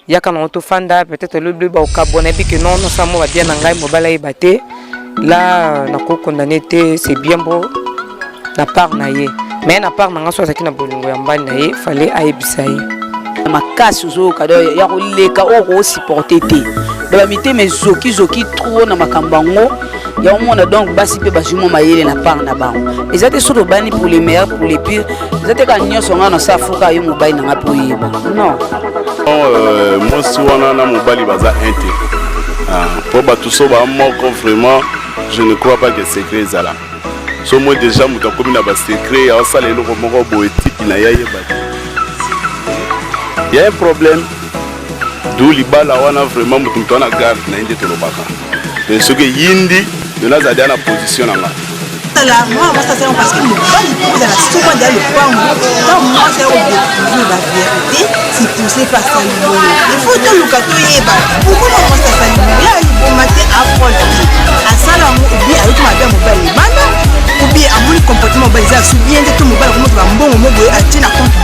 yaka na otofanda peut-être le bleu ba okabona bi que non non ça mo va bien ngai mobala ibate là na ko condamné té c'est bien beau na part na ye mais na part na ngaso ça qui na bolingo ya mbali na ye fallait aibisa ye makasi zo kado ya ko leka o ko supporter té ba mité mais zoki trop na makambango ya omona donc basi pe basumo mayele na part na bango ezate soto bani pour les meilleurs pour les pires ezate ka nyonso ngana sa fuka yo mobali na ngapo yiba non moi si wana na mobali baza inte pour ba tout ça ba moko vraiment je ne crois pas que secret ezala so moi déjà muta komi na ba secret ya sala eloko moko bo etiki na yaye ba il y a un problème d'où libala wana vraiment mutu na garde na inde to lobaka de ce que yindi de la zada na position là là moi ça c'est parce que le pas il a souvent dans le pan quand moi c'est au début la vérité c'est poussé par ça il faut que le cadeau yeba pourquoi moi ça ça là il faut mater à fond à ça là ou bien avec ma bien mobile bana ou bien à mon comportement mobile ça sous bien de tout mobile comment tu vas bon mobile à tiens à compte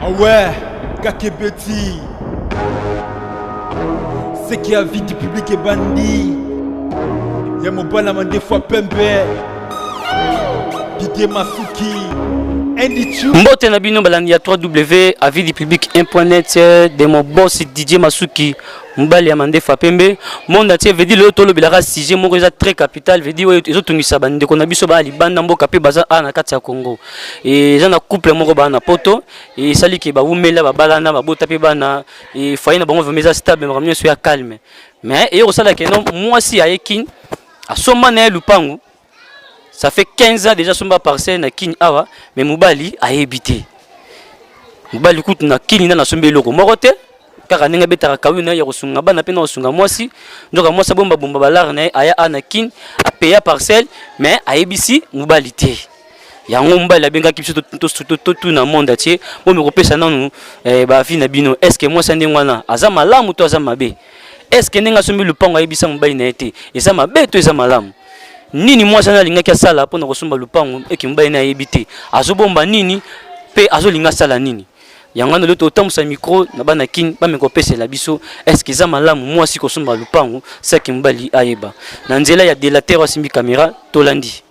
ah ouais Kakebeti c'est qui a vie du public est bandit. Y'a mon bon amant des fois Pembe. Didier Masuki. Mbote na bino balandi ya 3W avis du public 1.net de mon boss Didier Masuki. Mbali ya mande fa Pembe. Monde atier veut dire le tolo bilaka sujet moko eza très capital veut dire ezo tungisa bande ko na biso ba libanda mboka pe baza na kati ya Congo. Et za na couple moko ba na poto et sali ke ba umela ba balana ba bota pe bana et foyer na bango vemeza stable mais ramien so ya calme. Mais et osala ke non moi si ayekin a soma na lupangu ça fait 15 ans déjà somba parcelle na kin awa mais mobali a évité mobali kutu na kin na sombe loko morote kaka ninga betaka kawina ya kosunga bana pe na kosunga mwasi ndoka mwasa bomba bomba balar na aya ana kin a payer parcelle mais a ebisi mobali te yango mobali abenga kibiso tout na monde atier bo me kopesa nanu ba fi na bino est-ce que mwasa ndengwana aza malamu to aza mabe est-ce que ninga sombe lupango ayebisa mobali na ete eza mabe to eza malamu nini mwasa na linga kia sala pona kosomba lupango eki mobali na yebite azobomba nini pe azolinga sala nini yango na loto otambusa micro na bana kin ba me kopesela biso est-ce que eza malamu mwasi kosomba lupango saki mobali ayeba na nzela ya délateur asimbi caméra tolandi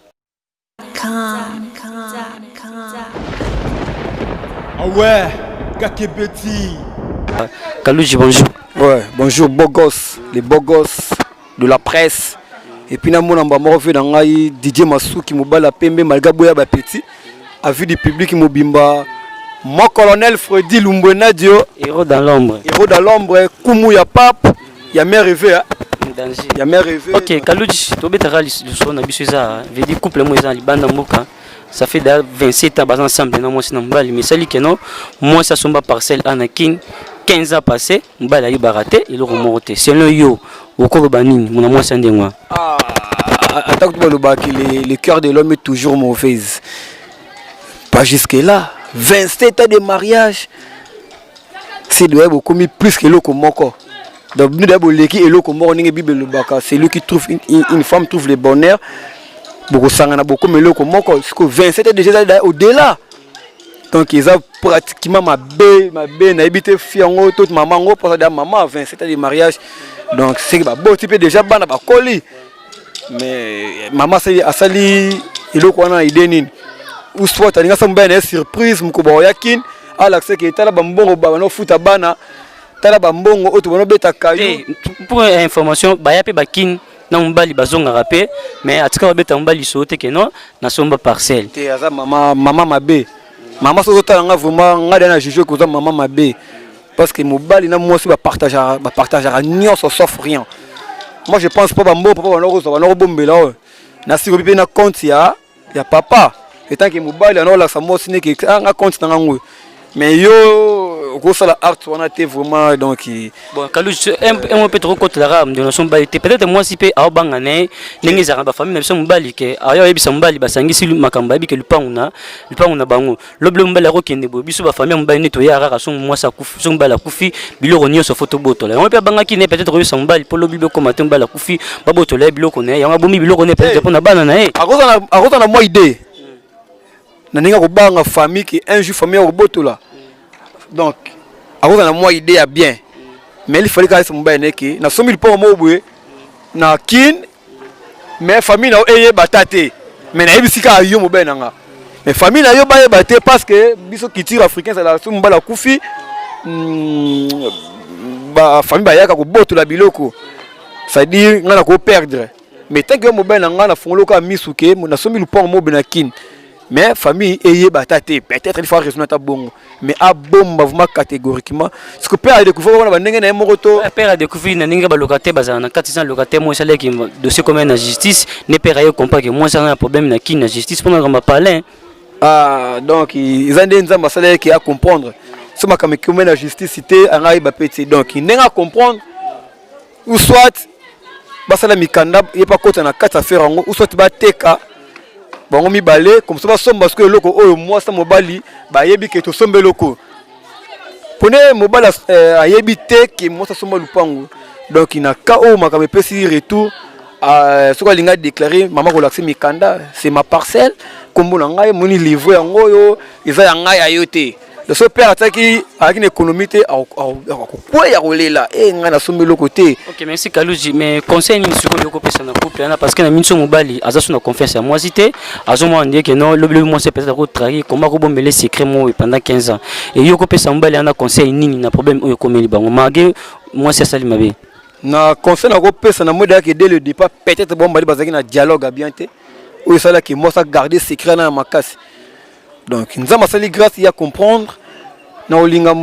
ah ouais Kakebeti Kalouji bonjour. Ouais, bonjour beaux gosses, les beaux gosses de la presse. Et puis, nous avons vu dans Didier Masuki, Mobala Pembe, malgré Boya Petit, à vue du public, Mobimba, mon colonel Freddy Lumbena Dio, héros dans l'ombre. Héros dans l'ombre, Koumou ya Pape, il y a mes rêves. Il y a mes rêves. Ok, Kalouji, tu as dit que tu as dit couple moi Libanda Moka. Ça fait 27 ans ensemble, mais ça dit que non, moi ça somba parcelle Anakin. 15 ans passés, mbala yi baraté et le remonté. C'est le yo au Kolobanini, mon amour c'est ndengwa. Ah, attends que le cœur de l'homme est toujours mauvaise. Pas jusque là. 27 ans de mariage. C'est de beaucoup plus que l'autre moko. Donc nous d'abord l'équipe et l'autre moko n'inge bible le baka. C'est lui qui trouve une femme trouve le bonheur. Beaucoup sangana beaucoup mais l'autre moko. Parce que 27 ans déjà au-delà. Donc ils ont pratiquement ma belle, n'a habité fiango, toute maman, pour ça maman a 27 ans de mariage. Donc c'est que bon type déjà bana ba colis. Mais maman c'est à sali il ko na ideni. Ou soit tu as une surprise mko ba yakin ala c'est que tala bambongo ba no futa bana tala bambongo oto bono beta kayo. Pour information ba yape bakin na mbali bazonga rapé mais atika ba beta mbali sote que non na somba parcelle. Te aza maman mabe. Maman so tanga vraiment ngada na juger ko za maman mabe parce que mobali na moi aussi ba partager nion sauf rien. Moi je pense pas bambo papa ba no bombela na si ko na compte ya papa et tant que mobali na la samo sine que nga compte na ngwe mais yo ko sala art on a été vraiment donc bon Kalouji un peu trop côté la ram de son bali peut-être moi si pe a bangane ningi za ba famille na biso mobali ke ayo yebisa mobali basangisi makamba bi ke lupanguna bango loble mobali ko kende bo biso ba famille mobali neto ya rara son moi sa kufi son bala kufi biloko nyonso photo botola on peut bangaki ne peut-être yebisa mobali polo bibo ko matin bala kufi ba botola biloko ne ya bomi biloko ne peut-être pona bana na e akoza na moi idée na ninga ko banga famille ki un jour famille ko botola donc akozala na mwa idée ya bien mais il fallait kalisa mobali neke na somi lipo mobwe na kin mais famille na eyeba te mais na yebisika yo mobali nanga mais famille na yo bayeba te parce que biso culture africaine ça la somi mbala kufi ba famille bayaka ko botola biloko ça dire ngana ko perdre mais tant que mobile nanga na fongolo ka misuke na somi lupo mobile na kin mais famille eyeba te peut-être il faut raisonner ta bongo mais a bomba vraiment catégoriquement ce que père a découvert wana bandenge na moto père a découvert na ninga ba locataire bazana na 400 locataire moi ça qui dossier commun na justice ne père ayo comprend que moi ça un problème na kin na justice pour na parler ah donc ils ont des nzamba ça qui a comprendre ce ma comme commun na justice cité anga ba petit donc il n'a comprendre ou soit basala mikanda yepa kota na 4 affaires ngo ou soit ba teka bango mibale comme ça somba parce que loko oyo moi ça mobali ba yebi ke to sombe loko pone mobala ayebi te ke moi ça somba lupango donc ina ka o makame pesi retour ce qu'on a déclaré maman relaxer mikanda c'est ma parcelle comme on ngai moni livrer yango yo eza ya ngai ayote de ce père ataki avec une économie te quoi ya rolela e nga na sombe le côté. OK merci Kaluji mais conseil ni siko yoko pesa na couple na parce que na minso mobali azasu na confiance à moi cité azomo on dit que non le moi c'est peut-être ko trahir comment ko bombele secret moi pendant 15 ans et yoko pesa mobali na conseil nini na problème oyo komeli bango mage moi c'est ça limabe na conseil na ko pesa na moda que dès le départ peut-être bon bali bazaki na dialogue bien te ou ça là que moi ça garder secret na makasi. Donc nous avons sali grâce à comprendre na olinga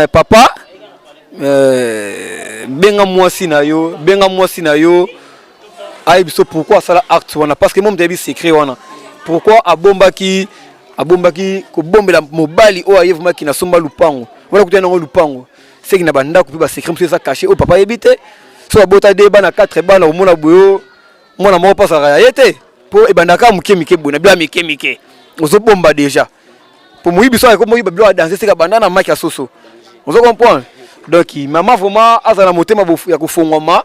papa benga mwasi na yo ay biso pourquoi ça la acte wana parce que mom debi secret wana pourquoi abombaki ko bombela mobali o ayevuma ki na somba lupango wala kutana ngo lupango c'est qui na banda ko ba secret ça caché o papa yebite so abota de bana 4 bana o mona boyo mona mo pasa ya yete po e banda ka mike bona bla mike ozo bomba déjà pour moi biso ko moi ba danser c'est ka banda na maki asoso ozo comprendre donc maman vraiment azana motema ya ko fongoma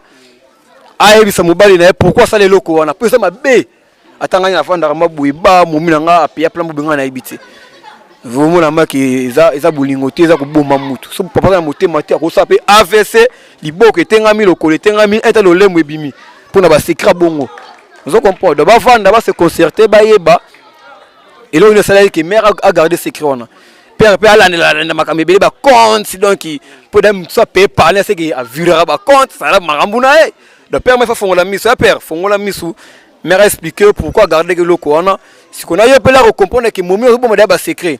ayebisa mobali na pourquoi ça les loko wana pour ça mabe atanganya na fanda kama buiba mumina nga apia plan bubinga na ibiti vraiment na maki eza bulingote eza ko bomba mutu so papa na motema te ko sape AVC liboko etengami lokolo etengami eta lolemo ebimi pour na ba secret bongo ozo comprendre ba vanda ba se concerter ba yeba et là, il est que mère a gardé secret. Père, la makamébé, bah, compte, donc, pour dem soit payé par là, c'est qu'il a vu le compte, ça a marambuna. Le père m'a fait fondre la mise, père, fondre la mise, mère a expliqué pourquoi garder le coana. Si qu'on a eu à comprendre que mon mieux, bon, bah, secret.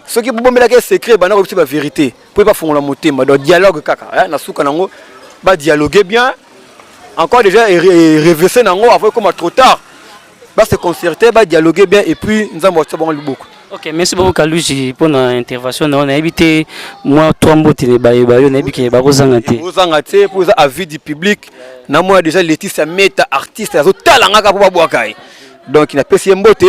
Ce qui est bon, mais secret, bah, c'est la vérité. Pour pas fondre la moté, mais dans dialogue, caca, na souka nango, bah, dialoguer bien. Encore déjà, réverser nango, avant comme trop tard. Va se concerter, va dialoguer bien et puis nous avons beaucoup. OK, merci beaucoup Kaluji pour l'intervention. On a évité moi toi mbote ne baye on a évité ba kozangate. Kozangate pour avis du public. Na moi déjà Laetitia Meta artiste azo talanga ka pour boakai. Donc il a pesi mbote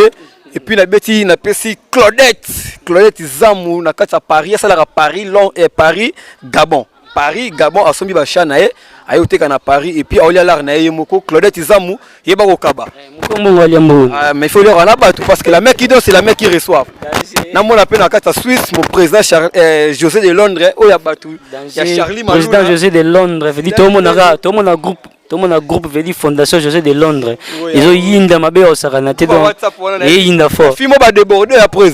et puis la beti na pesi Claudette Zamou na kata Paris, ça la Paris long et Paris Gabon. Paris Gabon a sombi ba chanae ayote kana Paris et puis Aulia lar na yemoko Claudette Zamou yeba ko kaba. Mais il faut leur en abattre parce que la mec qui donne c'est la mec qui reçoit. Na mon appel na kata Suisse mon président José de Londres o ya batu. Ya Charlie Malou. Président José de Londres veut dire tout le monde a groupe veut dire fondation José de Londres. Ils ont yinda mabe o saranate donc et yinda fort. Fimo ba déborder après.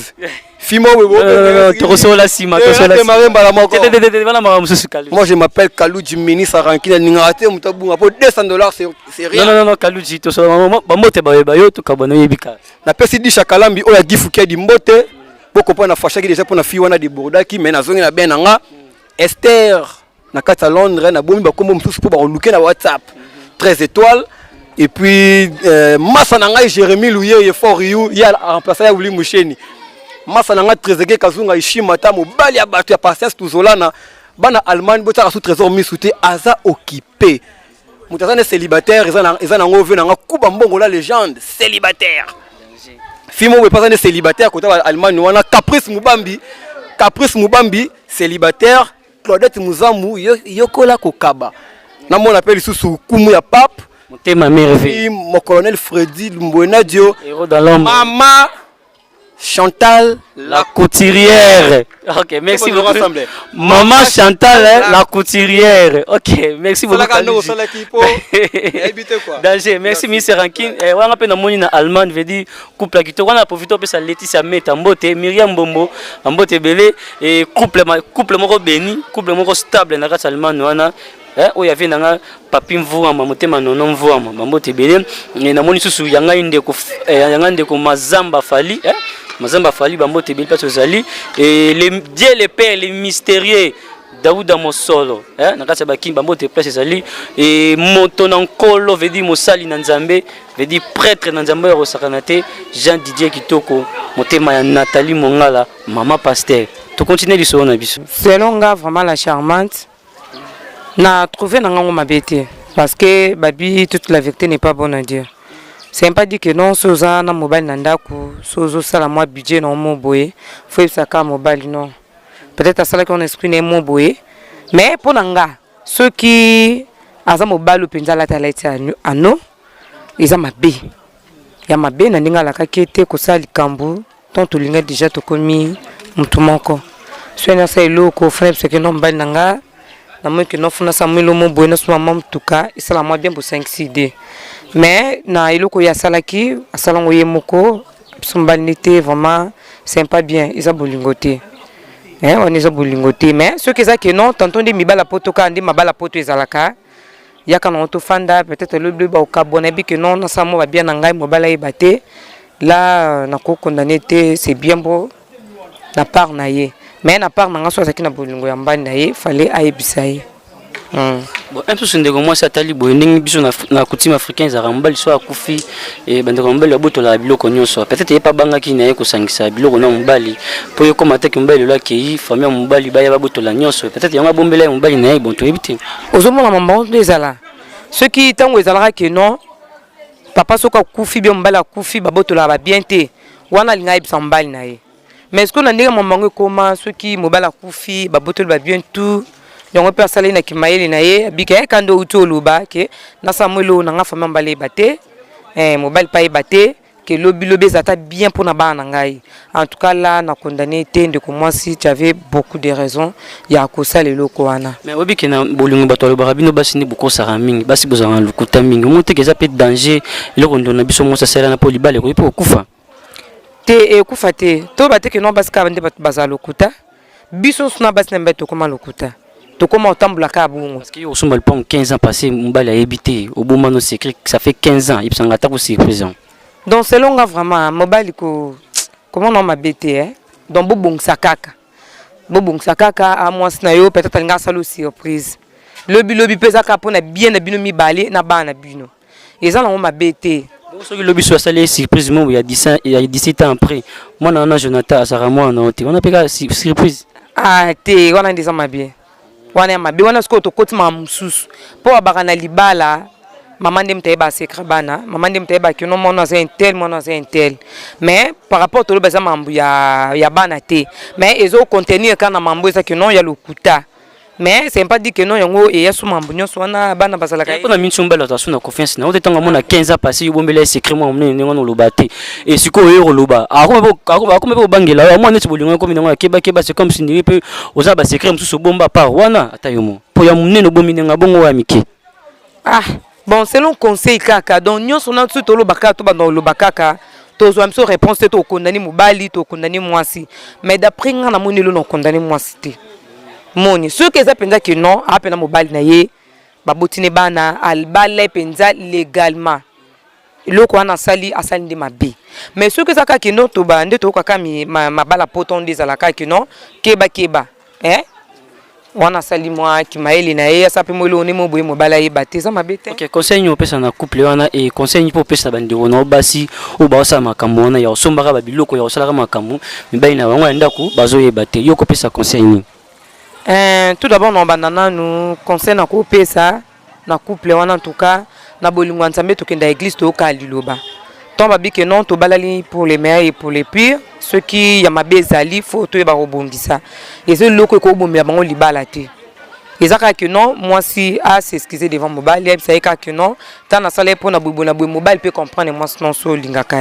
Fimo moi je m'appelle Kaluji ministre Rankina Ningate Mutabu pour $200 c'est rien. Non Kaluji to so bamote ba yo to kabona yebika. Na pesi di shakalambi oya gifuke di mbote boko pa na fashaki déjà pour na fi wana di bordaki mais na zongi na ben nga Esther na kata Londres na bomi ba kombo msusu po ba luke na WhatsApp 13 étoiles et puis massa na ngai Jérémy Louye fort you ya remplacer ya Wuli Musheni. Massa nanga Trezege Kazunga Ishima ta mobali ya bato ya patience tuzolana bana Allemagne bota sous trésor misouté aza occupé mutazane célibataire ezana ngove nanga kuba mbongo la légende célibataire fimo we pasane célibataire kota Allemagne wana Caprice Mubambi célibataire Claudette Muzamu yokola kokaba na mon appel sous kumu ya pape motema merveille mon colonel Freddy Lumbwenadio héros dans l'ombre mama Chantal la couturière. Ok, merci beaucoup. Maman Chantal la couturière. Ok, merci beaucoup. Danger, merci Mr. Rankin. On a appelé na Allemagne, veut dire couple qui on a profité de sa Laetitia Meta Mbote, Myriam Bombo, Mbote Belé et couple moko béni, couple moko stable na race Allemagne wana. Oyo avait nanga papi mvuama motema nono mvuama Mbote Belé na moni susu yanga ndeko mazamba fali mazamba fali Mbote Belé parce ozali et les Dieu les pères les mystérieux Daouda Mosolo na kati ba kimba Mbote place ezali et motonankolo veut dire mosali na Nzambe veut dire prêtre na Nzambe ya Rosakanate Jean Didier Kitoko motema ya Nathalie Mongala maman pasteur to continuer l'histoire na biso selon nga vraiment la charmante na trouvé na ngango mabete parce que babi toute la vérité n'est pas bonne à dire. C'est pas dit que non soza na mobile nandaku sozo sala moi budget na mo boye faut ça ka mobile non. Peut-être à ça qu'on exprime mo boye mais pour nanga ceux qui aza mobile penza la talati ano ils a mabe. Ya mabe na ninga la kakete ko sali kambu tant to linga déjà to komi mutu moko. Soina sa eloko frère c'est que non mobile nanga na moi que non funa Samuel mo boye na suma mam tuka isala moi bien pour 5 d mais na iloko ya salaki asalango ye moko sombalité vraiment c'est pas bien isa bolingoté on est bolingoté mais ce que ça que non tantôt de mibala poto ka ndi mabala poto ezalaka yaka na to fanda peut-être le bleu ba okabona bi que non na samo ba bien na ngai mobala e baté là na ko condamné té c'est bien beau na part na ye mais na part nanga so ça qui na bolingo ya mbani na ye fallait aibisa ye. Bon, un peu sur moi ça tali boyning biso na coutume africaine za rambali so akufi et bande rambali ya boto la biloko nyonso peut-être pas banga ki na yeko sangisa biloko na mbali po yo komata ki mbali la ki famille mbali ba ya ba boto la nyonso peut-être yanga bombela mbali na bon to ebité ozomona mamba ezala ceux qui tango ezalaka que non papa soka kufi bien mbali akufi ba boto la ba bien te wana linga ibisa mbali na ye mais est-ce qu'on a ndenge mamba comment ceux qui mobile akufi ba boto ba bien tout donc on peut saler na kimaeli na ye bika kando utoluba ke na samuelo na nga fama mbale baté mobile pa baté que lobi zata bien pour na bana ngai en tout cas là na condamné tende que moi si tu avais beaucoup de raisons ya ko sale loko wana mais obi ke na bolingo bato lo barabino basini buko sara mingi basi bozanga lukuta mingi monte ke za peut danger le kondo na biso mo sa sala na polibale ko ipo kufa te kufa te to baté que non baska bande bato bazalo kuta biso suna basna mbeto koma lokuta. Comment on parce que au sommet 15 ans passé mbali a habité au bon moment secret ça fait 15 ans il s'en attaque aussi présent donc selon nga vraiment mobile ko comment on m'a bêté donc bobong sakaka à moi na yo peut-être nga salo surprise lobi pesa ka pona bien na bino mi balé na bana bino et ça on m'a bêté donc ce que lobi soit salé surprise moi il y a 17 ans après moi na Jonathan Azara moi on a pas surprise te on a des hommes bien wana mabe wana sko to kotima mususu po abakana libala maman ndem tayeba secret bana maman ndem tayeba que non mon c'est un tel mais par rapport au baza mambu ya bana te mais ezo contenir kana mambu ça que non ya lokuta mais c'est pas dit que non yango et yasu mambu nyonso wana bana bazala ka na mintsumba la tasuna confiance na otanga mona 15 ans passé yobombela secret moi mne ngono lobate et siko yo loba ako bangela moi neti bolingo ko minanga keba c'est comme si ni peu oza ba secret msusu bomba par wana atayomo po ya mne no bominanga bongo wa miki bon selon conseil kaka donc nyonso na tout to lobaka to ba no lobaka ka to zo amso réponse to condamner mobali to condamner mwasi mais d'après nga na moni lo no condamner mwasi te moni ceux qui ça penza que non apena mobile na ye babotine bana albale penza légalement loko wana sali asali de mabe mais ceux que ça ka que non to ba nde to kaka mi mabala poton des alaka que non keba wana sali moi ki maeli na ye ça peut mo lo ne mo boye mobala ye bateza mabe te OK conseil ni opesa na couple wana et conseil ni po pesa bande wona basi o ba sa makambo wana ya osombaka ba biloko ya osala makambo mibai na wango ndako bazo ye bate yo ko pesa conseil ni tout d'abord non banana nous conseil na ko pesa na couple wana en tout cas na bolingo nzambe to kenda église to ka liloba ton babi que non to balali pour les meilleurs et pour les pires ceux qui ya mabezali faut to ba rebondisa et ce loko ko bombe bango libala te ezaka que non moi si a s'excuser devant mobile et ça que non tant na sala pour na mobile peut comprendre moi non so lingaka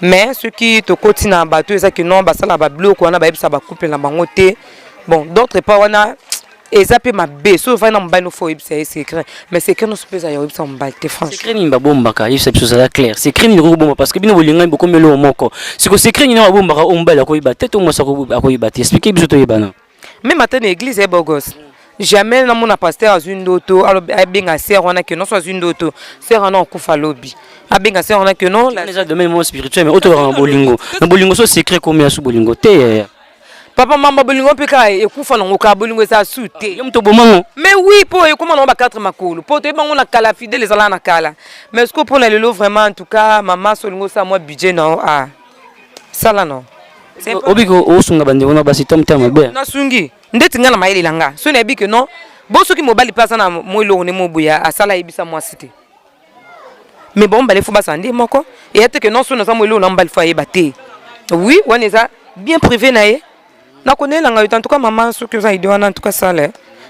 mais ce qui te continue na bateau ezaka que non ba sala ba bloc wana ba yebisa ba couple na bango te bon d'autres pas wana ezape mabe so va na mobile no fo yebisa secret mais secret no supposé ya yebisa mobile te franchement secret ni ba bombaka yebisa biso ça clair secret ni ko bomba parce que bino bolinga beaucoup melo moko c'est que secret ni na bombaka o mobile ko yeba tete mo sa ko yeba te expliquer biso to yebana même matin l'église est beau gosse jamais na mon pasteur à une auto alors benga sœur on a que non soit une auto sœur on a kufa lobby a benga sœur on a que non les domaine mo spirituel mais auto na bolingo so secret comme ya su bolingo te papa maman bolingo peka e kufa na ngoka bolingo sa souté yo mto bomango mais oui pour e comment on va 4 makolo pour te bango na kala fidèle les ala na kala mais ce que pour le lot vraiment en tout cas maman solingo ça moi budget non ah ça là non obiko osunga bande ona basi tomta mabe na sungi ndeti ngana mayele langa so na biko non bo soki mobali place na moilo ne mobuya asala ibisa moi cité mais bon balé faut basandi moko et ete que non so na sa moilo na mbali fa yebate oui on est bien privé na ye na connaît langa en tout cas maman so que ça idona en tout cas ça là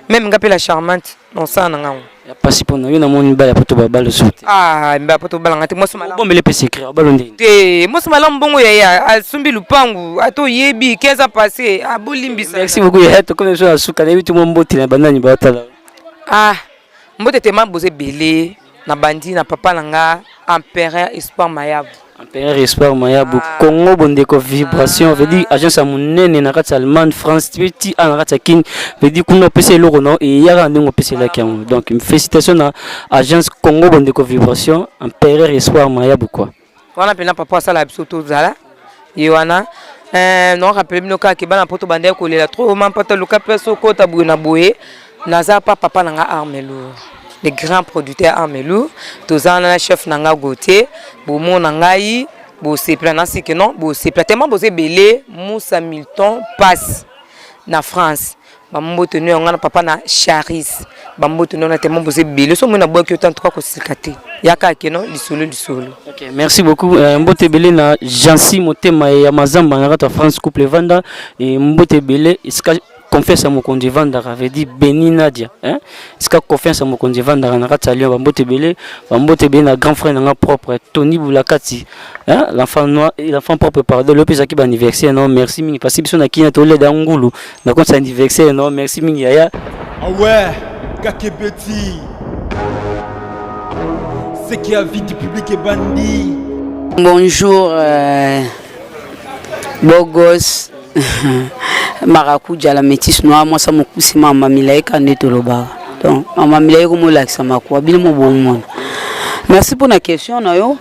même ngape la charmante non ça na ngao ya pasi pona yo na moni bala poto babalo soute ah mba poto bala ngati mo sumala bon mele pe secret balo ndi te mo sumala mbongo ya asumbi lupangu ato yebi 15 ans passé abolimbisa merci beaucoup ya to comme ça suka na bitu mo mboti na banani batala ah mbote te mamboze belé na bandi na papa nanga empereur espoir mayabu Empereur Espoir Mayabu Congo bondeko vibration veut dire agence amunene na kati Allemagne France petit en kati kin veut dire kuno pese loko no et yara ndongo pese la kiango donc félicitations à agence Congo bondeko vibration Empereur Espoir Mayabu quoi wana pena papa sala bisoto zala yoana non rappelle bino ka ke bana poto bande ko lela trop man pata luka peso ko tabu na boye naza papa nanga armelo les grands producteurs Armelou, tous en chef nanga Gauthier, Boumon nangai, bo c'est planasi que non, bo c'est tellement bosé belé, Moussa Milton passe na France. Bambo tenu on papa na Charis. Bambo tenu on a tellement bosé belé, so mona boy que tant trois ko sikate. Yaka que non, du solo. OK, merci beaucoup. Mbote belé na Jansi motema ya mazamba na kata France couple vanda et mbote belé confiance à mon conduit Vandara avait dit Béni Nadia hein est-ce que confiance à mon conduit Vandara na kati alio bambote belé na grand frère na propre Tony Boulakati hein l'enfant noir l'enfant propre pardon le pesa ki ba anniversaire non merci mingi parce que biso na kina to le da ngulu na konsa anniversaire non merci mingi yaya ah ouais kakebeti c'est qui a vie du public et bandit bonjour Bogos Marakuja la métisse noire moi ça me cousi mama milaika netoloba donc mama milaika mo lakisa makwa bile mo bon merci pour la question na yo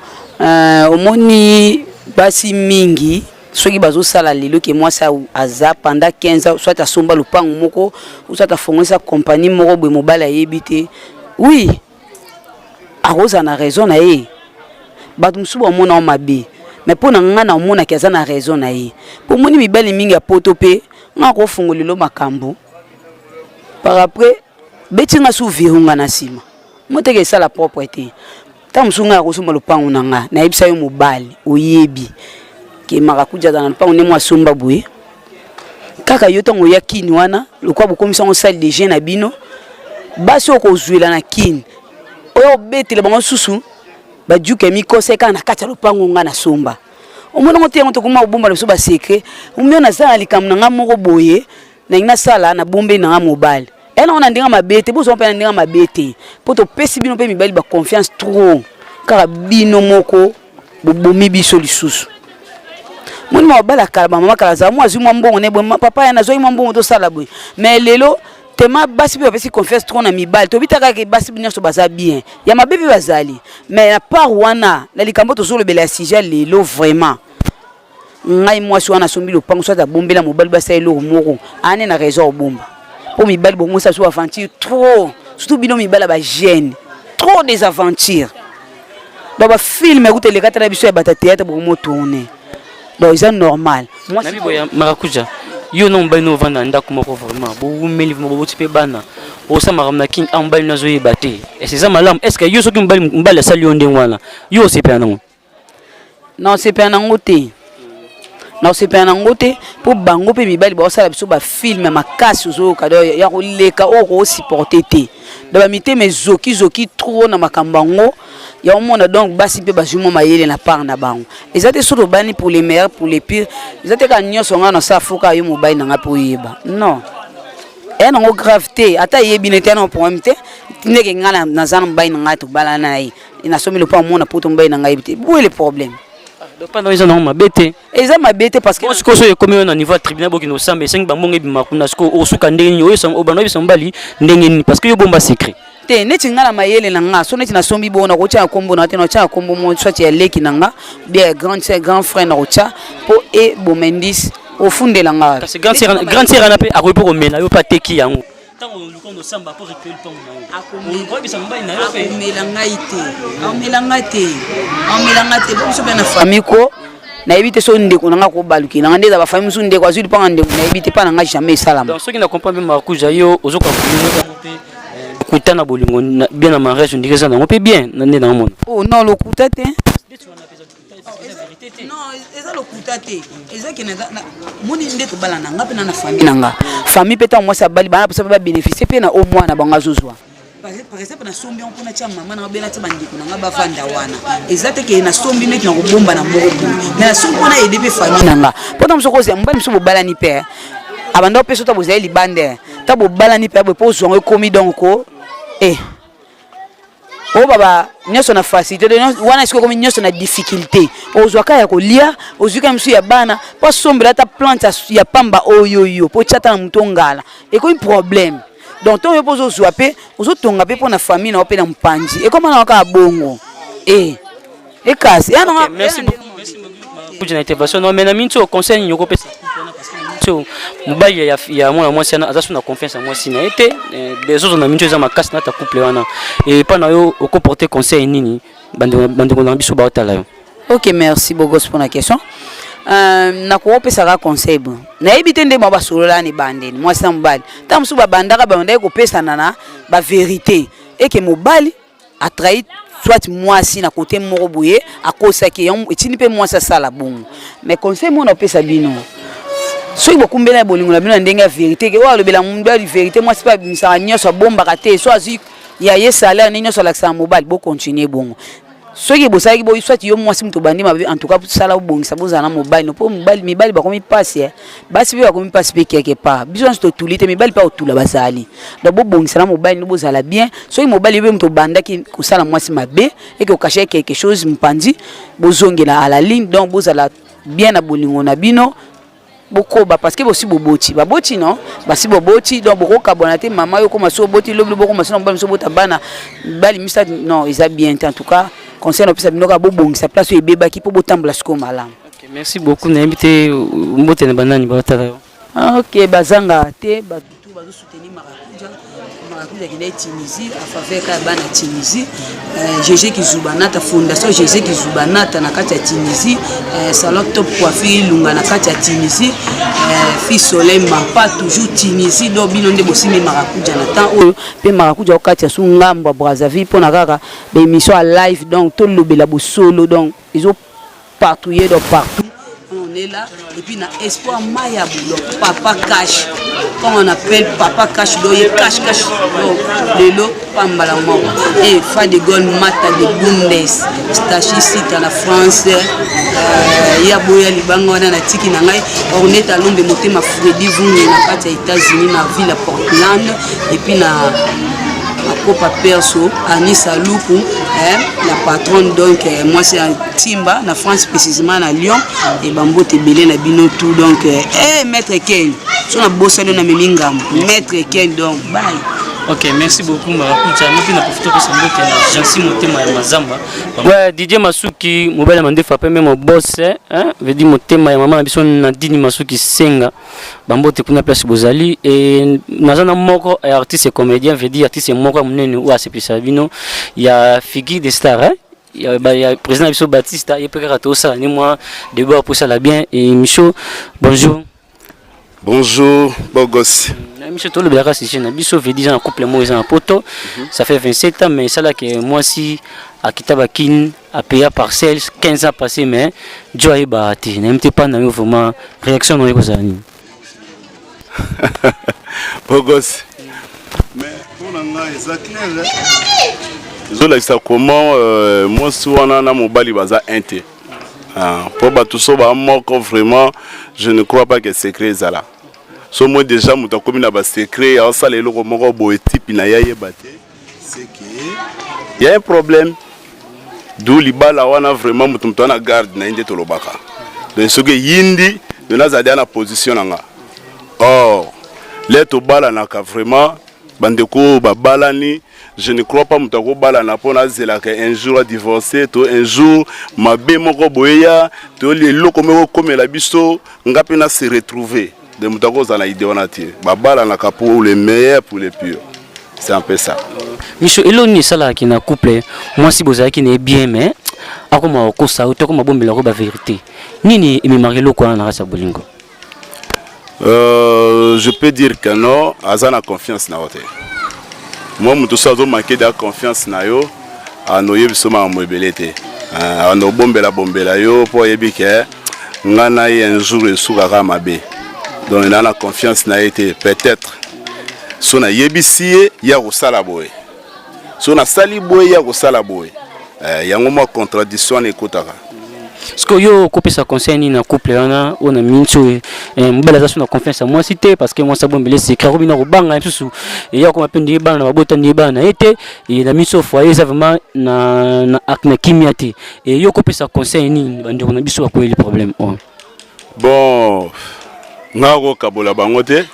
omoni basi mingi soki bazo sala lelo ke moi ça aza pendant 15 ans soit asomba lupango moko ou soit afongisa compagnie moko boy mobile ayebité oui aroza na raison na ye batu msuba mona mabe mais pour nga na mona kaza na raison na ye pour moni mibali mingi ya poto pe nga ko fungolelo makambo par après betinga su virunga na sima moteke sala propreté ta msunga ko suma lupango nanga na yebisa yo mobali oyebi ke marakuja dans lupango ne mwa somba buye kaka yo tango ya kini wana lokwa bokomisa ngo salle de jeune na bino basi okozwela na kini oyo betele bango susu bajuke mikoseka na kati ya lupango nga na somba omona ngote ngo to kuma obomba leso ba secret umyo na sala likamna nga moko boye na ina sala na bombe na nga mobile ena ona ndinga mabete bozo mpe na ndinga mabete poto pesi bino pe mibali ba confiance trop kaka bino moko bobomi biso lisusu moni mobala kala mama kala za mo azu mo mbongo ne bo papa ya na zo mo mbongo to sala boye mais lelo tema basi pe pesi confiance trop na mibali to bitaka ke basi bino so baza bien ya mabebi bazali mais na part wana na likambo to zo le bela sija lelo vraiment ngai moi so wana sombi lo pango so ta bombela mobali basa elo moko ane na raison bomba pour mibali bongo ça so aventure trop surtout bino mibali ba jeune trop des aventures donc ba film écoute les quatre biso ya bata théâtre bongo tourner donc c'est normal moi nabi boya marakuja yo non mbali no vanda ndako moko vraiment bo meli mo tipe bana o sa maramna king ambali na zo yebate et c'est ça malam est-ce que yo so ki mbali sali onde ngwana yo c'est pas non non c'est pas nango te na osepela nango te mpo bango mpe mibali baosala biso bafilme makasi ozoyoka do ya koleka oyo koosupporte te do bamitema ezokizoki trop na makambo yango ya omona donc basi mpe bazwi mwa mayele na part na bango eza te soki tobani pour les meilleurs pour les pires eza te kaka nyonso ngai nasala foka yo mobali na ngai mpe oyeba non eya nango grave te ata yebi ne te na problème te ndenge ngai naza na mobali na ngai tobala na ye nasombi lopa omona poto mobali na ngai yebi te boye le problème pendant ils ont ma bête eza mabete parce que ce que c'est comme on niveau tribunal bokino sambe 5 bango ngebi makuna ce ko osuka ndenge yo so obano biso mbali ndenge ni parce que yo bomba secret te neti ngala mayele na nga so neti na sombi bona ko tia kombo na te no tia kombo mo soit ya leki na nga bien grand frère na ko tia po e bomendis au funde la nga parce que grand sœur na pe a ko pour mena yo pa teki yango tant on le kondo samba pour récupérer le pont on ko bisa mbali na yo pe melanga te bo so bena famille ko na éviter so ndeko nanga ko baluki na ndeza ba famille so ndeko azuli pa ndeko na éviter pa nanga jamais salama donc ceux qui ne comprennent pas Marakuja yo ozo ko kutana bolingo bien na mariage on dirait ça on peut bien nande na monde oh non le kutate non eza le kutate eza ke na moni ndeto bala na ngape na famille nanga famille peta moi sa bali bana pour ba bénéficier pe na au moins na banga zozwa par exemple na sombi on pona tia mama na bela tia bandiko na ngaba vanda wana eza te ke na sombi net na kobomba na moko mais na sombi pona aider pe famille nanga pota msoko ze mbali mso bala ni pe abanda peso ta bozali libande ta bobala ni pe bo zongo komi donc oh baba nyoso na facilité wana siko comme nyoso na difficulté ozwaka ya kolia ozuka msu ya bana pas sombra ta plante ya pamba oyoyo po chata na mutongala et comme problème donc to yo pozo zwape ozo tonga pe pour na famille na opela mpanji et comment na ka bongo kasi ya non merci beaucoup pour une intervention non mais na minto conseil nyoko pesa mobali ya mwana mwasi ana aza na confiance en moi sina été des autres na minto za makasi na ta couple wana et pas na yo au comporter conseil nini bande na biso ba otala yo. OK, merci beaucoup pour la question. Na ko pesa ka conseil bon na ebite nde ba solola ni bande ni mwasi na mobali ta msu ba bandaka ba ndai ko pesa na ba vérité et que mobali a trahi soit mwasi na côté moko boye akosa ke yon etini pe mwasi sala bon mais conseil mo na pesa bino so ibo kumbela bolingo na bino ndenge ya vérité ke wa lobela mundu ya vérité mwasi pa misanga nyoso bomba ka te so azi ya ye salaire ni nyoso la sa mobile bo continuer bon so ki bo saki bo soit yo mwasi mto bandi ma en tout cas sala bongisa boza na mobile no po mobile mibali ba komi passe basi bi ba komi passe pe quelque part besoin to tulite mibali pa otula basali do bo bongisa na mobile no bozala bien so ki mobile be mto banda ki kusala mwasi mabe et que cacher quelque chose mpandi bozongela à la ligne donc bozala bien na bolingo na bino bokoba parce que aussi boboti baboti non basi boboti donc boko kabonate mama yo koma so boti lobi boko maso na so bota bana bali misa non ils a bien en tout cas concerne pesa binoka bobongisa place e beba ki po botambola siko malam. OK, merci beaucoup na invité mbote na banani ba tala. OK, bazanga te ba tout ba soutenir Marakuja qui est Tunisie à faveur ka bana Tunisie GG Kizubanata fondation GG Kizubanata na kati ya Tunisie salon top coiffure lunga na kati ya Tunisie fille soleil mapa toujours Tunisie do bino nde bosimi Marakuja na temps oyo pe Marakuja o kati ya sungambo Brazzaville pona kaka ba émission à live donc to lobela bo solo donc ils ont patrouillé de partout. On est là et puis na espoir mayabo papa cash comme on appelle papa cash do ye cash lelo pambala moko et fa de gol mata de bundes stachi site na France ya boya libango wana na tiki na ngai on est à l'ombe motema Freddy Vungi na kati ya États-Unis na ville Portland et puis na Copa Perso Anissa Luku la patronne donc moi c'est un Timba na France précisément na Lyon et bambo te belé na bino tout donc maître Ken so na bossalo na memingam maître Ken donc bye. OK, merci beaucoup Marakuja. Nous na profiter pour sambo que Jansi motema ya mazamba. Ouais, Didier Masuki mobile mande frappé même boss veut dire motema ya mama na biso na Dini Masuki senga. Bambo te kuna place bozali et nazana moko artiste et comédien veut dire artiste moko munene ou asepisa bino ya figure de star il y a président biso Baptiste et peut rater ça ni moi de bord pour ça la bien et Micho bonjour. Bonjour, beau gosse. Michel Tolo Belaka, c'est jeune. Biso fait 10 ans en couple, moi, ils ont un poteau. Ça fait 27 ans, mais ça là que moi, si akita bakine apaya parcelle 15 ans passé mais Dieu a bâti n'aime pas na vraiment réaction non eko zani Pogos mais pour nga ça clair zo comment moi souvent na mobali baza inté pour tout ça vraiment je ne crois pas que secret est là. So moi déjà muta komi na ba secret a ça les loko moko boy type na yaye baté c'est que il y a un problème d'où libala wana vraiment mutu na garde na inde tolobaka donc ce que yindi de nazadi na position nga or les to bala na ka vraiment bandeko ba balani je ne crois pas muta ko bala na pona zela que un jour divorcer to un jour mabe moko boya to les loko moko comme la biso ngape na se retrouver de Moutago dans l'idée on a tiré. Babala n'a qu'à pour les meilleurs pour les purs. C'est un peu ça. Michel, Eloni Sala qui n'a couplé, moi si vous avez qui n'est bien, mais à comment on cause ça, autant comme bombe la robe à vérité. Nini et me marier le quoi en race à Bolingo. Je peux dire que non, Azana confiance na hote. Moi, tout ça, je manque de confiance na yo. À nos yeux, sommes en mobilité. À nos bombes la yo pour yébike. Ngana un jour et sougara mabe. Donc il a la confiance n'a été peut-être son a yebisié ya ko sala boy son a sali boy ya ko sala boy y a une contradiction ekotaka ce que yo couper sa conseil ni na couple on a mincho mbala ça na confiance à moi cité parce que moi ça bon belé c'est carreau bina ko banga susu et ya ko mapendi bana mabota ni bana été et la mincho foyer ça vraiment na akna kimiati et yo couper sa conseil ni bandi on a biso ko le problème bon ngako kabola bangote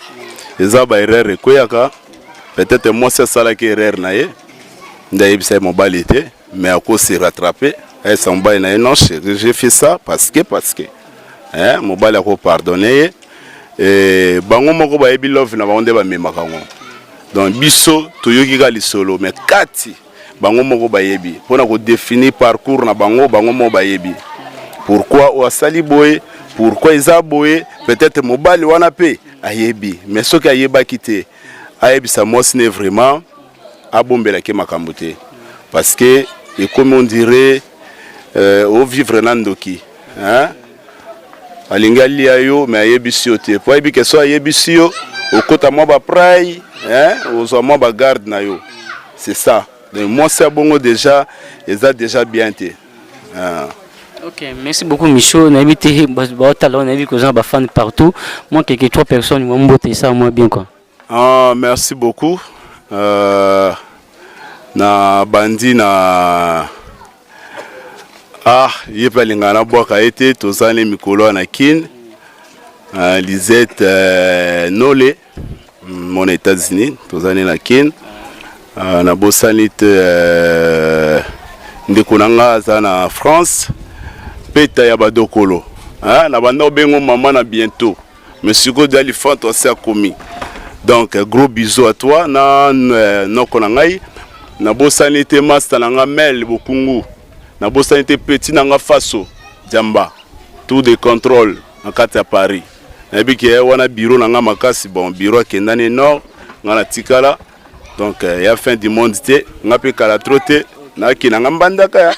eza ba erreur koyaka peut-être moi c'est ça là qui erreur naé ndaibisa mobilité mais à cause se rattraper et son bail na non j'ai fait ça parce que hein mobile ko pardonner et bango moko ba ebi love na bango ba memaka ngo donc biso toyoki ka lisolo mais kati bango moko ba yebi pona ko définir parcours na bango mo ba yebi pourquoi o asali boy pourquoi ils aboyé peut-être mobile wana pe ayebi mais ce qui ayeba quitté ayebi ça moi ce n'est vraiment abombela ke makambote parce que et comme on dirait au vivre nandoki hein alingali ayo mais ayebi siote pour ayebi que so ayebi sio au kota moi ba pray hein aux moi ba garde na yo c'est ça donc moi c'est bongo déjà ils a déjà bien été Ok, merci beaucoup Michaud. On a invité on a vu que gens fans partout. Moi quelques 3 personnes m'ont monté ça moi bien quoi. Ah merci beaucoup. Na bandi na yepalinga na boka été tozane mikolo na kin. Lisette Nolé mon États-Unis tozane na kin. Na bosanite ndekonanga za na France. Peta ya badokolo na banda bengo maman na bientôt monsieur Godali Fante s'est commis donc gros bisous à toi na noko ngai na bosanité master na Mel Bokungu na bosanité petit na Faso Jamba tout de contrôle en carte à Paris na biki wana bureau na makasi bon bureau kendane nord ngana tikala donc ya fin du monde té ngape kala troté na kinanga mbandaka ya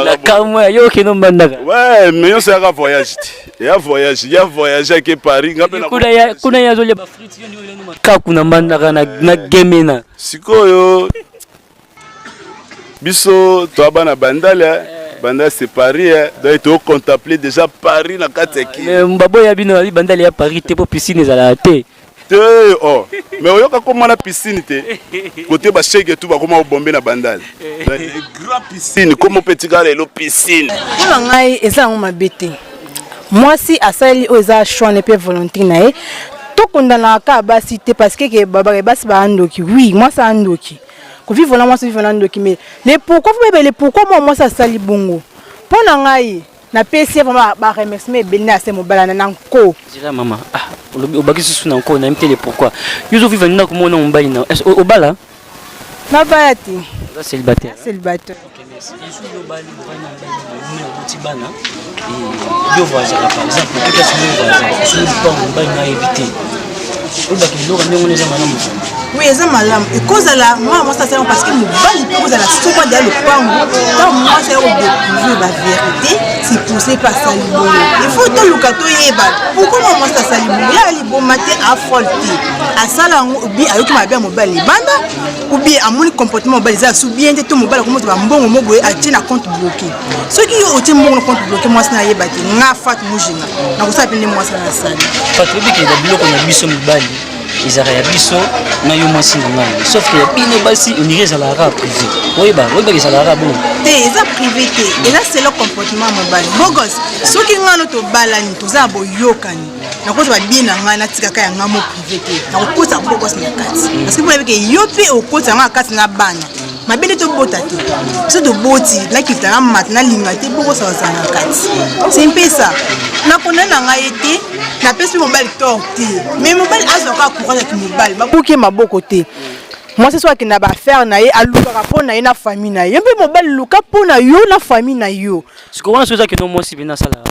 la calme yo qui non bandaka ouais mais on s'est voyage il y a voyage à Paris kuna ya zole ba frites yo ni ka kuna bandaka na gemena sikoyo biso to bana bandala banda c'est Paris donc tu contempler déjà Paris na kateki mbabo ya bino bandala ya Paris te po piscine za la te oh mais oyoka comment la piscine te côté ba chege tout ba comment bomber na bandal les grands piscine comme petit gars le piscine pour ngai eza ngoma bete moi si asali oza choix ne peut volonté na to kondana ka basi te parce que baba basi ba andoki oui moi ça andoki ko vivre là moi ça vivre andoki mais les pourquoi moi ça sali bongo pour ngai na PC vraiment ba remercier belina c'est mobala na nko dira maman au bagage sous na nko na mtele pourquoi yuzo vivre na ko mona mbali na au bala na bayati célibataire OK merci yuzo lo bali bana na mutibana et yo voyage par exemple peut-être que c'est voyage sur le pont mbali na éviter au bagage lo ngene ngone za mana mutu Oui, eza malamu. Ekozala moi ça c'est parce que mobali pe kozala souvent dans le pango. Tant moi c'est au découvrir la vérité, c'est poussé par Salibolo. Il faut tout le cato yeba. Pourquoi moi ça Salibolo? Ya libo maté à folté. À sala obi ayoki mabe mobali banda ou bien à mon comportement mobali ça sou bien tout mobali comme ça mbongo moboye a tina compte bloqué. Ceux qui ont été mbongo compte bloqué moi ça na yeba te nga fat mujinga. Na ko sa pende moi ça na sala. Patrick qui da biloko na biso mobali. Ils arrivent à biso na yo masi na ngai sauf que bino basi on irait à la rap privé oui bah ils à la rap bon te eza privé te eza c'est le comportement mobile bogos soki ngano to balani to za boyokani na ko ba bien na ngai na tikaka ya ngamo privé te na ko kosa bogos na kati parce que vous avez que yo pe o kosa nga kati na bana mabele to bota te so to boti la kita na mat na linga te bogos sa na kati c'est un peu ça na kona na ngai te na pesi mobile torti mais mobile azoka courage avec mobile ba buki maboko te moi c'est soit qui n'a pas faire na ye aluka pour na ye na famille na ye mpe mobile luka pour na yo na famille na yo ce qu'on voit c'est ça que non moi si bina sala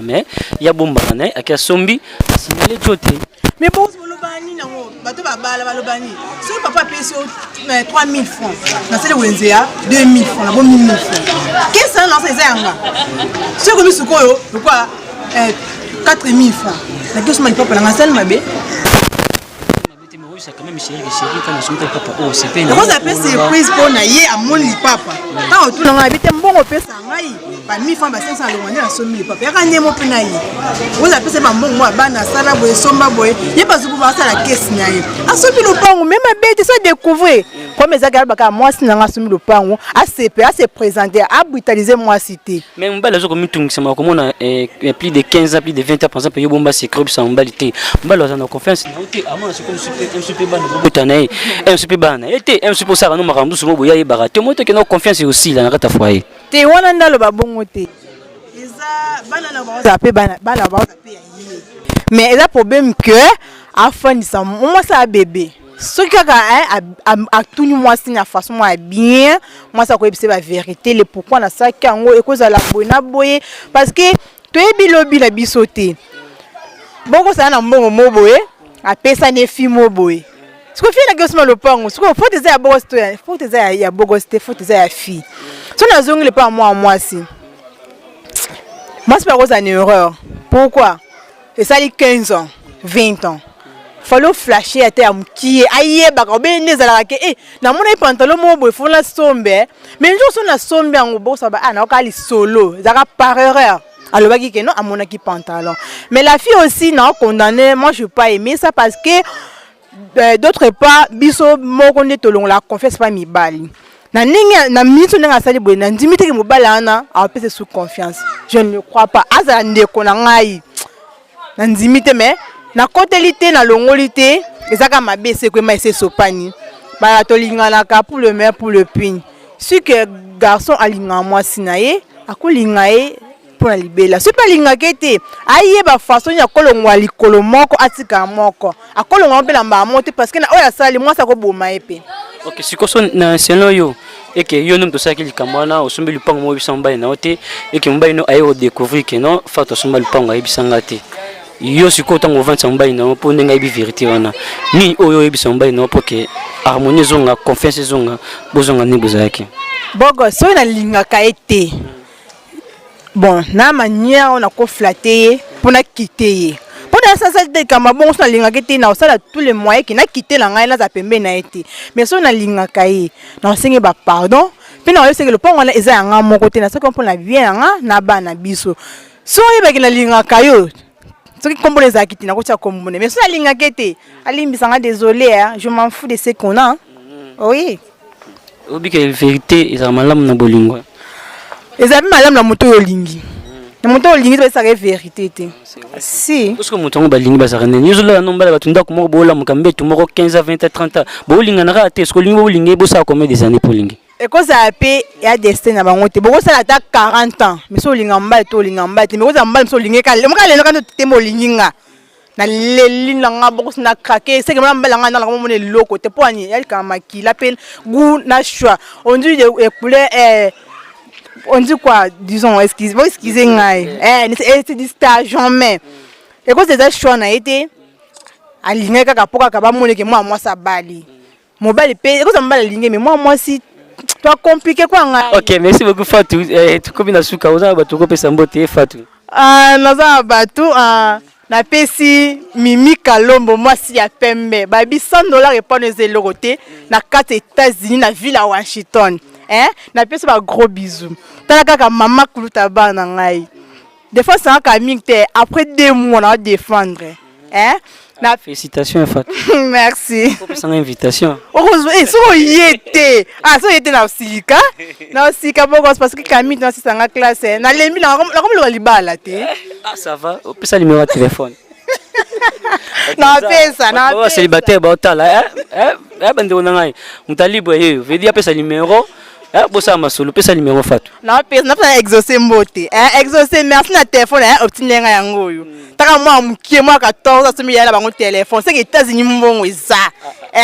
mais ya bomba na akia sombi signalé jote mais bon lobani nango bato babala balobani so papa pesi 3000 francs na sele wenzea 2000 francs na bon 1000 francs qu'est-ce ça là c'est yanga ce que nous sukoyo quoi 4000 francs na question mali papa na sele mabe c'est quand même chéri quand on se papa oh c'est pas on appelle surprise pour na ye a mon li papa quand tout na habite mbongo pesa ngai ba 1000 francs ba 500 longo na somi li papa ya kanye mo pena ye on appelle c'est ba mbongo ba bana sala boye somba boye ye ba zuku ba sala caisse na ye asomi lo pango même bête ça découvrir comme les gars ba ka moi si na asomi lo pango a se présenter a brutaliser moi cité mais mbala zo comme tungisa ma comme on a plus de 15 ans plus de 20 ans par exemple yo bomba c'est crop sans mbalité mbala za na confiance na oté ama c'est comme super bana botanaye super bana était super ça no makambu so boya yebara te moto que no confiance aussi là na kata foyer te wana ndalo ba bongo te eza bana na ba za pe bana ba pe ya mais eza problème que afandisa moi ça bébé ce qui a tout moi signe façon moi bien moi ça ko ebise ba vérité le pourquoi na ça kango e koza la bona boye parce que to ebilobi la bisoté boko ça na mbongo moboye apesa ne fi moboye ce que fait na gosma le pango ce que faut des ya bogos to faut des ya bogos te faut des ya fi so na zongi le pas moi si moi c'est pas cause une erreur pourquoi et ça les 15 ans 20 ans fallo flasher à terme qui aye ba ko be nezala ke na mona pantalon moboye faut la sombe mais jour so na sombe en bo ça ba na ka li solo zaka par erreur alors bah qui non à mon équipe pantalon mais la fille aussi non condamnée moi je pas aimé ça parce que d'autre part biso moko ne tolong la confesse pas mi bali na ninga na mitu nga sali boy na ndimite ke mobala na a pese sous confiance je ne crois pas aza ndeko na ngai na ndimite mais na côtelité na longolité ezaka mabese ko ma ese sopani ba tolinga la ka pour le maire pour le pin si que garçon alinga moi sinaye akolingae pour la libéla c'est pas linga kete aye ba façon ya kolongwa likolo moko atika moko akolongwa pe lamba monte parce que na oya sali moi ça ko boma epe OK sikoso na scenario et que yo nom to ça ki likamwana osombe lupango mo bisamba na ote et que mbaino aye o découvrir que non fa to somba lupango aye bisanga te yo siko tango vanta mbaino na po ndenga ibi vérité wana ni oyo ebisamba na po que harmonie zonga confiance zonga bozonga ni bozaki bogo so na linga ka ete bon na manière on a ko flatter pour na quitter pour na ça de kama bon so na linga kete na osala tous les moyens qui na quitter la ngai na za pembe na ete mais so na linga kai na singe ba pardon puis na yo c'est que le pont on eza nga moko te na so qu'on la bien nga na bana biso so yeba ki na linga kayo ce qui comprend les acquis na ko tia kombone mais so na linga kete alimbisa nga désolé hein je m'en fous de ce qu'on a oui obi que vérité eza malamu na bolingo ezali malamu na moto olingi na moto olingi to saka vérité te si parce que moto ngo balingi bazaka nene yozola no mbala batunda ko moko bola mukambe to moko 15 20 30 bolinga na ka te ce que lingi bolingi bosa combien des années pour lingi et cause a pe ya destin na bango te boko sala ta 40 ans mais so linga mbala to linga mbala te mais cause mbala so lingi ka le moka le ka te mo linginga na leli nga boko na craquer c'est que mbala nga na la mo ne loko te poani elle ka maki l'appelle goût na choix on dit de couleur on dit quoi disons excusez ngai c'est dit star jamais et cause des choix na été alinga kaka po kaka bamoneke mwa mwasi abali mobali pe ekoza mobali alinge mais mwa mwasi toi compliqué kwa ngai. Ok, merci beaucoup Fatou. Tukomi na suka oza bato ko pesa mbote Fatou. Naza bato na pesi Mimi Kalombo mwasi ya pembe babi $100 répondre zelo côté na 4 États-Unis na ville à Washington. Na pesi ba gros bisous. Tala kaka mama kuluta bana ngai. Des fois ça ka mingte après 2 mois on va défendre. Félicitations Fatou. Merci. Pour cette invitation. Heureusement, so yete. So yete na sika. Na sika boko parce que Camille dans sa classe na lembi la comme le libala te. Ça va. On peut ça numéro de téléphone. Na pesa, na pesa. Célibataire ba otala bande on ngai. Mutalibo yeyo. Veut dire pesa numéro. Bossa masolo pesa numéro Fatou. Na pesa na pesa exaucer mbote. Exaucer merci na téléphone obtenir yango yo. Taka moi mukie moi 14 asumi ya bango téléphone c'est que États-Unis mbongo eza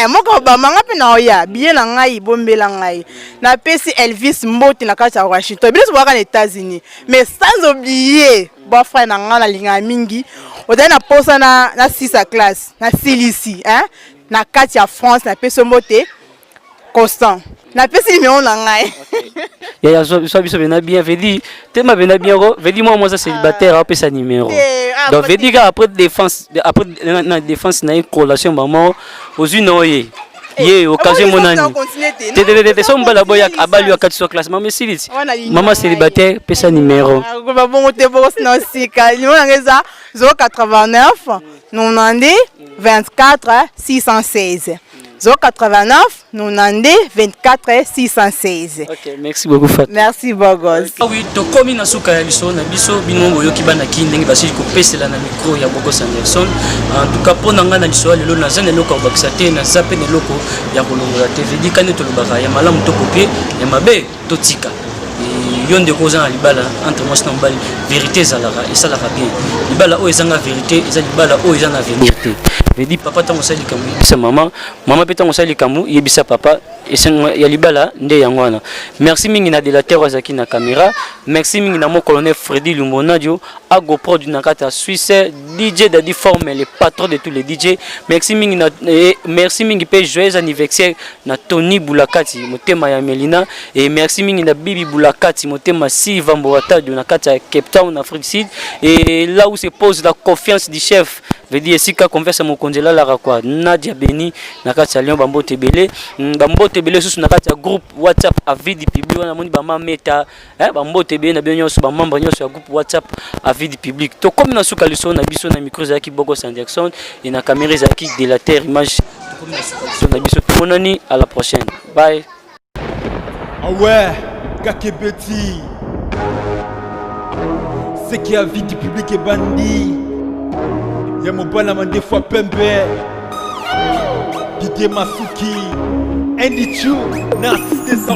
moko ba manga pe na oya bien na ngai bombela ngai na pesi Elvis Mbote na kati ya Washington bien so baka na États-Unis mais sans oublier ba frère na ngala linga mingi odai na posa na 6 classe na Cilici na kati ya France na pesi Mbote Constant na pesi numéro na ngai ya so biso bena bien veut dire tema bena bien veut dire moi ça célibataire a pesa numéro donc veut dire après défense na défense na une collation maman aux une oye ye occasion monani te so mbala boya abali wa kati so classe maman siliti maman célibataire pesa numéro ba bongo te bongo na sika numéro ngeza 089 90 24 616 089 90 24 616. Ok, merci beaucoup Fatou. Merci Bogos. Oui, to komi na suka ya biso na biso bino boyoki bana ki ndenge basili ko pesela na micro ya Bogos Anderson. En tout cas pona nga na liso lelo na zane loko bakisa te na zape ne loko ya kolongola TV dikane to lobaka ya malamu to kopie ya mabe to tika. Yonde koza na libala entre moi na mbali vérité zalaka et ça la bien. Libala o ezanga vérité, eza libala o ezanga vérité. Je dis papa tango sali kamu yebisa maman pe tango sali kamu yebisa papa esenga ya libala nde yangwana. Merci mingi na délateur azaki na caméra. Merci mingi na mon colonel Freddy Lumbonadio à GoPro du Nakata Suisse DJ Daddy Forme le patron de tous les DJ. Merci mingi na merci mingi pe joyeux anniversaire na Tony Boulakati motema ya Melina et merci mingi na Bibi Boulakati motema Siva Mboata du Nakata Cape Town Afrique Sud et là où se pose la confiance du chef veut dire sika converse mon konjela la quoi Nadia Beni nakati ya Lyon bambote belé sous nakati ya groupe WhatsApp à vidi public on a moni ba meta bambote belé na benyo ba membre nyonso ya groupe WhatsApp à vidi public to comme na suka liso na biso na micro za ki Bogos Anderson et na caméra za ki de la terre image to comme na suka liso na biso to monani à la prochaine bye. Ah ouais, Kakebeti. C'est qui a vidi public et bandit. Y'a mon balama des fois pembe Didier Masuki Andy Chou Narcisse